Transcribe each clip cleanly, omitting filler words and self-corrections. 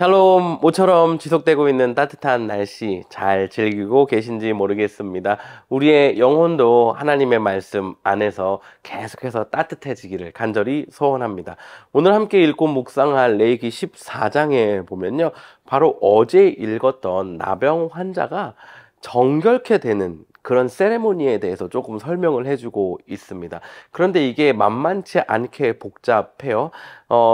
샬롬, 모처럼 지속되고 있는 따뜻한 날씨 잘 즐기고 계신지 모르겠습니다. 우리의 영혼도 하나님의 말씀 안에서 계속해서 따뜻해지기를 간절히 소원합니다. 오늘 함께 읽고 묵상할 레위기 14장에 보면요. 바로 어제 읽었던 나병 환자가 정결케 되는 그런 세레모니에 대해서 조금 설명을 해주고 있습니다. 그런데 이게 만만치 않게 복잡해요.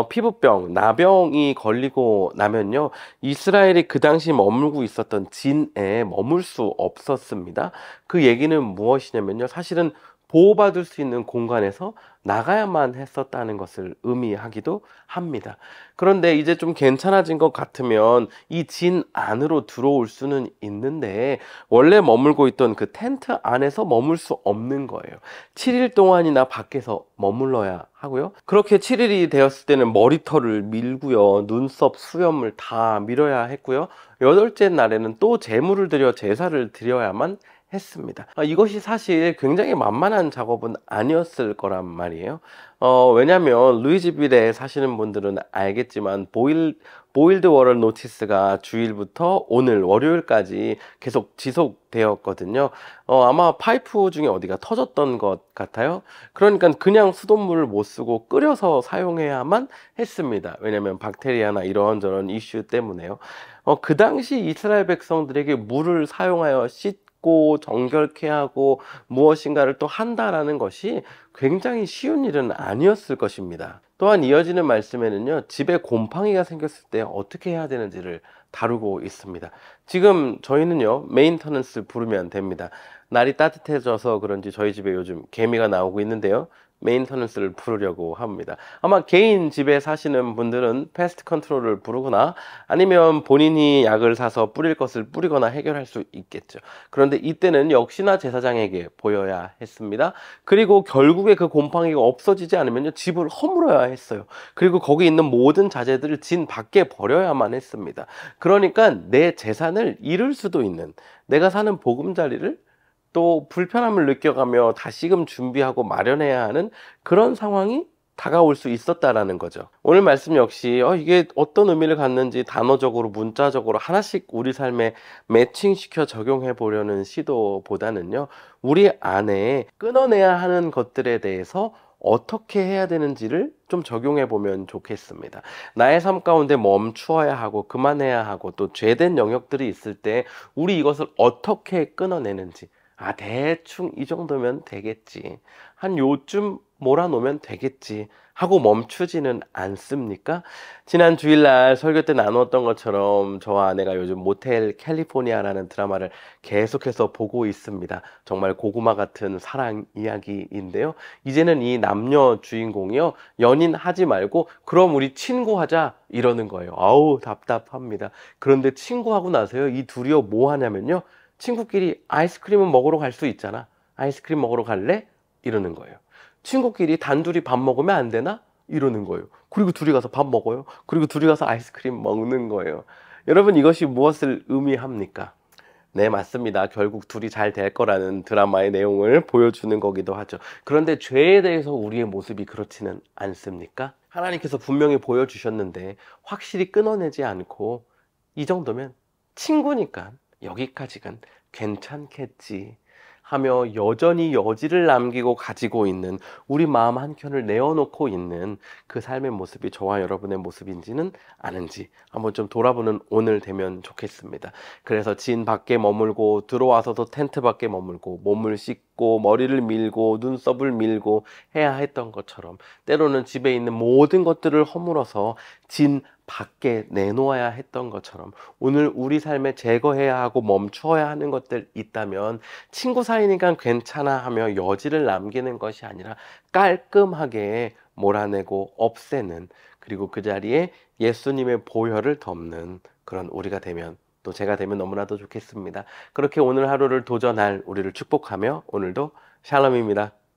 피부병, 나병이 걸리고 나면요, 이스라엘이 그 당시 머물고 있었던 진에 머물 수 없었습니다. 그 얘기는 무엇이냐면요, 사실은 보호받을 수 있는 공간에서 나가야만 했었다는 것을 의미하기도 합니다. 그런데 이제 좀 괜찮아진 것 같으면 이 진 안으로 들어올 수는 있는데 원래 머물고 있던 그 텐트 안에서 머물 수 없는 거예요. 7일 동안이나 밖에서 머물러야 하고요. 그렇게 7일이 되었을 때는 머리털을 밀고요. 눈썹, 수염을 다 밀어야 했고요. 여덟째 날에는 또 제물을 드려 제사를 드려야만 했습니다. 이것이 사실 굉장히 만만한 작업은 아니었을 거란 말이에요. 왜냐면 루이지빌에 사시는 분들은 알겠지만 보일드 워럴 노티스가 주일부터 오늘 월요일까지 계속 지속되었거든요. 아마 파이프 중에 어디가 터졌던 것 같아요. 그러니까 그냥 수돗물을 못 쓰고 끓여서 사용해야만 했습니다. 왜냐면 박테리아나 이런저런 이슈 때문에요. 그 당시 이스라엘 백성들에게 물을 사용하여 씻고 정결케 하고 무엇인가를 또 한다라는 것이 굉장히 쉬운 일은 아니었을 것입니다. 또한 이어지는 말씀에는요, 집에 곰팡이가 생겼을 때 어떻게 해야 되는지를 다루고 있습니다. 지금 저희는요, 메인터넌스 부르면 됩니다. 날이 따뜻해져서 그런지 저희 집에 요즘 개미가 나오고 있는데요, 메인터넌스를 부르려고 합니다. 아마 개인 집에 사시는 분들은 패스트 컨트롤을 부르거나 아니면 본인이 약을 사서 뿌릴 것을 뿌리거나 해결할 수 있겠죠. 그런데 이때는 역시나 제사장에게 보여야 했습니다. 그리고 결국에 그 곰팡이가 없어지지 않으면요, 집을 허물어야 했어요. 그리고 거기 있는 모든 자재들을 진 밖에 버려야만 했습니다. 그러니까 내 재산을 잃을 수도 있는, 내가 사는 보금자리를 또 불편함을 느껴가며 다시금 준비하고 마련해야 하는 그런 상황이 다가올 수 있었다라는 거죠. 오늘 말씀 역시 이게 어떤 의미를 갖는지 단어적으로 문자적으로 하나씩 우리 삶에 매칭시켜 적용해 보려는 시도보다는요, 우리 안에 끊어내야 하는 것들에 대해서 어떻게 해야 되는지를 좀 적용해 보면 좋겠습니다. 나의 삶 가운데 멈추어야 하고 그만해야 하고 또 죄된 영역들이 있을 때 우리 이것을 어떻게 끊어내는지, 대충 이 정도면 되겠지, 한 요쯤 몰아놓으면 되겠지 하고 멈추지는 않습니까? 지난 주일날 설교 때 나누었던 것처럼 저와 아내가 요즘 모텔 캘리포니아라는 드라마를 계속해서 보고 있습니다. 정말 고구마 같은 사랑 이야기인데요, 이제는 이 남녀 주인공이요, 연인 하지 말고 그럼 우리 친구하자 이러는 거예요. 아우 답답합니다. 그런데 친구하고 나서요, 이 둘이요 뭐 하냐면요, 친구끼리 아이스크림은 먹으러 갈 수 있잖아, 아이스크림 먹으러 갈래? 이러는 거예요. 친구끼리 단둘이 밥 먹으면 안 되나? 이러는 거예요. 그리고 둘이 가서 밥 먹어요. 그리고 둘이 가서 아이스크림 먹는 거예요. 여러분, 이것이 무엇을 의미합니까? 네, 맞습니다. 결국 둘이 잘 될 거라는 드라마의 내용을 보여주는 거기도 하죠. 그런데 죄에 대해서 우리의 모습이 그렇지는 않습니까? 하나님께서 분명히 보여주셨는데 확실히 끊어내지 않고 이 정도면 친구니까 여기까지는 괜찮겠지 하며 여전히 여지를 남기고 가지고 있는, 우리 마음 한켠을 내어놓고 있는 그 삶의 모습이 저와 여러분의 모습인지는 아는지 한번 좀 돌아보는 오늘 되면 좋겠습니다. 그래서 진 밖에 머물고 들어와서도 텐트 밖에 머물고 몸을 씻고 머리를 밀고 눈썹을 밀고 해야 했던 것처럼 때로는 집에 있는 모든 것들을 허물어서 진 밖에 내놓아야 했던 것처럼 오늘 우리 삶에 제거해야 하고 멈추어야 하는 것들 있다면 친구 사이니까 괜찮아 하며 여지를 남기는 것이 아니라 깔끔하게 몰아내고 없애는, 그리고 그 자리에 예수님의 보혈을 덮는 그런 우리가 되면, 또 제가 되면 너무나도 좋겠습니다. 그렇게 오늘 하루를 도전할 우리를 축복하며 오늘도 샬롬입니다.